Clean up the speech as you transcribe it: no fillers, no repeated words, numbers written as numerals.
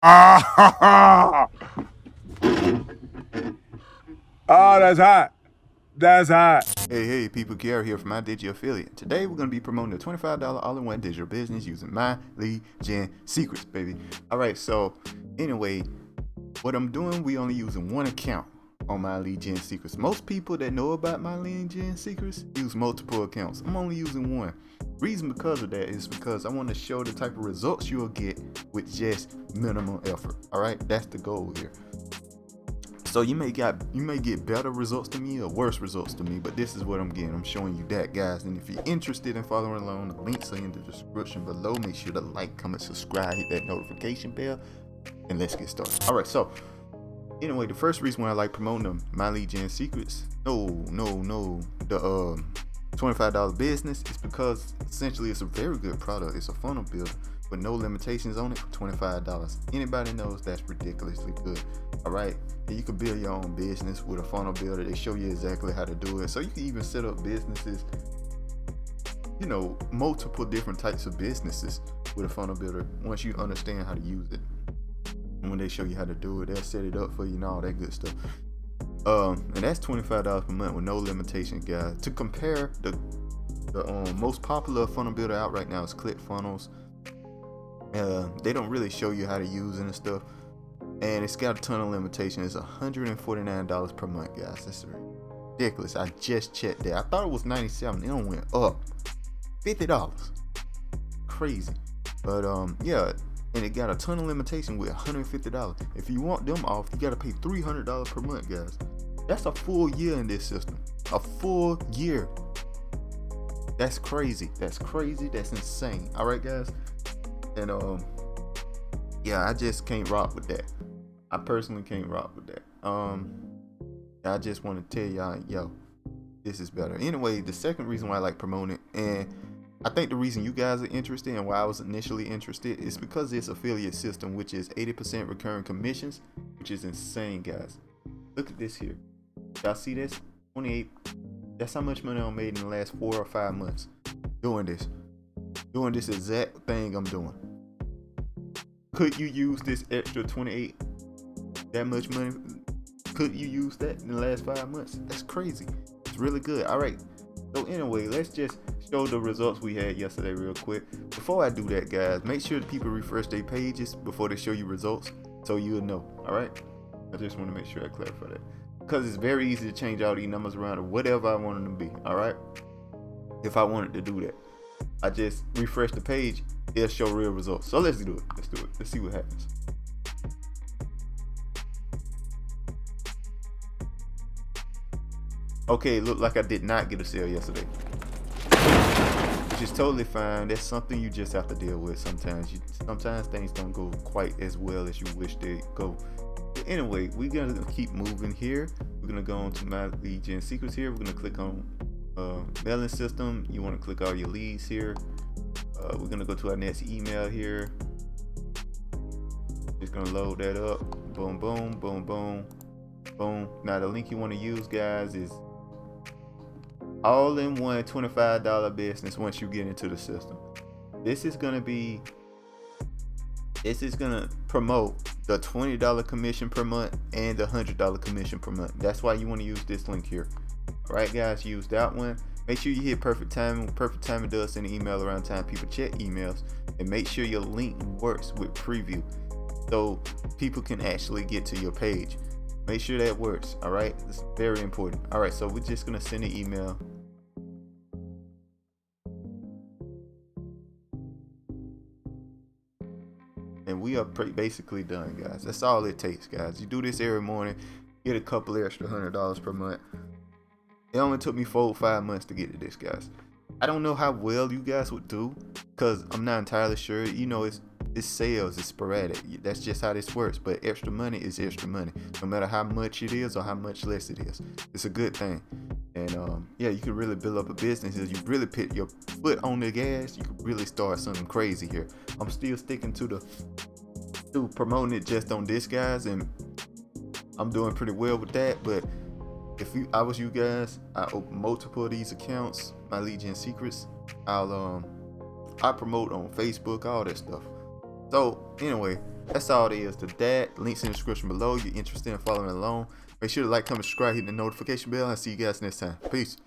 Ah, oh, that's hot. That's hot. Hey, people, Gary here from My Digi Affiliate. Today we're going to be promoting the $25 all-in-one digital business using My Lead Gen Secrets, baby. Alright, so anyway, what I'm doing, we only using one account on My Lead Gen Secrets. Most people that know about My Lead Gen Secrets use multiple accounts. I'm only using one. Reason because of that is because I want to show the type of results you'll get with just minimal effort. Alright, that's the goal here. So you may get better results to me or worse results to me, but this is what I'm getting. I'm showing you that, guys. And if you're interested in following along, the links are in the description below. Make sure to like, comment, subscribe, hit that notification bell, and let's get started. All right, so anyway, the first reason why I like promoting them, My Lead Gen Secrets, the $25 business, is because essentially it's a very good product. It's a funnel builder with no limitations on it for $25. Anybody knows that's ridiculously good. All right, and you can build your own business with a funnel builder. They show you exactly how to do it, so you can even set up businesses, multiple different types of businesses with a funnel builder once you understand how to use it. And when they show you how to do it, they'll set it up for you and all that good stuff. And that's $25 per month with no limitation, guys. To compare, the most popular funnel builder out right now is ClickFunnels. They don't really show you how to use it and stuff, and it's got a ton of limitations. It's $149 per month, guys. That's ridiculous. I just checked that. I thought it was $97. It don't went up $50. Crazy. But yeah, and it got a ton of limitation with $150. If you want them off, you gotta pay $300 per month, guys. That's a full year in this system. A full year. That's crazy. That's insane. All right, guys. And yeah, I just can't rock with that. I personally can't rock with that. I just want to tell y'all, yo, this is better. Anyway, the second reason why I like promoting it, and I think the reason you guys are interested and why I was initially interested, is because this affiliate system, which is 80% recurring commissions, which is insane, guys. Look at this here. Y'all see this? 28. That's how much money I made in the last 4 or 5 months doing this exact thing I'm doing. Could you use this extra 28, that much money? Could you use that in the last 5 months? That's crazy. It's really good. All right, so anyway, let's just show the results we had yesterday real quick. Before I do that, guys, make sure the people refresh their pages before they show you results, so you'll know. All right, I just want to make sure I clarify that, because it's very easy to change all these numbers around to whatever I want them to be. All right, if I wanted to do that, I just refresh the page, it'll show real results. So let's do it. Let's see what happens. Okay, it looked like I did not get a sale yesterday, which is totally fine. That's something you just have to deal with sometimes. Sometimes things don't go quite as well as you wish they go. But anyway, we're gonna keep moving here. We're gonna go on to My Lead Gen Secrets here. We're gonna click on mailing system. You want to click all your leads here. We're gonna go to our next email here. Just gonna load that up. Boom, boom, boom, boom, boom. Now the link you want to use, guys, is all-in-one $25 business. Once you get into the system, this is gonna promote the $20 commission per month and the $100 commission per month. That's why you want to use this link here. All right, guys, use that one. Make sure you hit perfect timing. Perfect timing does send an email around time people check emails, and make sure your link works with preview so people can actually get to your page. Make sure that works. All right, it's very important. All right, so we're just gonna send an email. And we are basically done, guys. That's all it takes, guys. You do this every morning, get a couple extra $100 per month. It only took me 4 or 5 months to get to this, guys. I don't know how well you guys would do, because I'm not entirely sure. It's sales, it's sporadic. That's just how this works. But extra money is extra money, no matter how much it is or how much less it is. It's a good thing. And yeah, you can really build up a business. If you really put your foot on the gas, you can really start something crazy here. I'm still sticking to promoting it just on this, guys, and I'm doing pretty well with that. But if I was you guys, I open multiple of these accounts, My Lead Gen Secrets. I promote on Facebook, all that stuff. So anyway, That's all there is to that. Links in the description below. You're interested in following along. Make sure to like, comment, subscribe, hit the notification bell. I'll see you guys next time. Peace.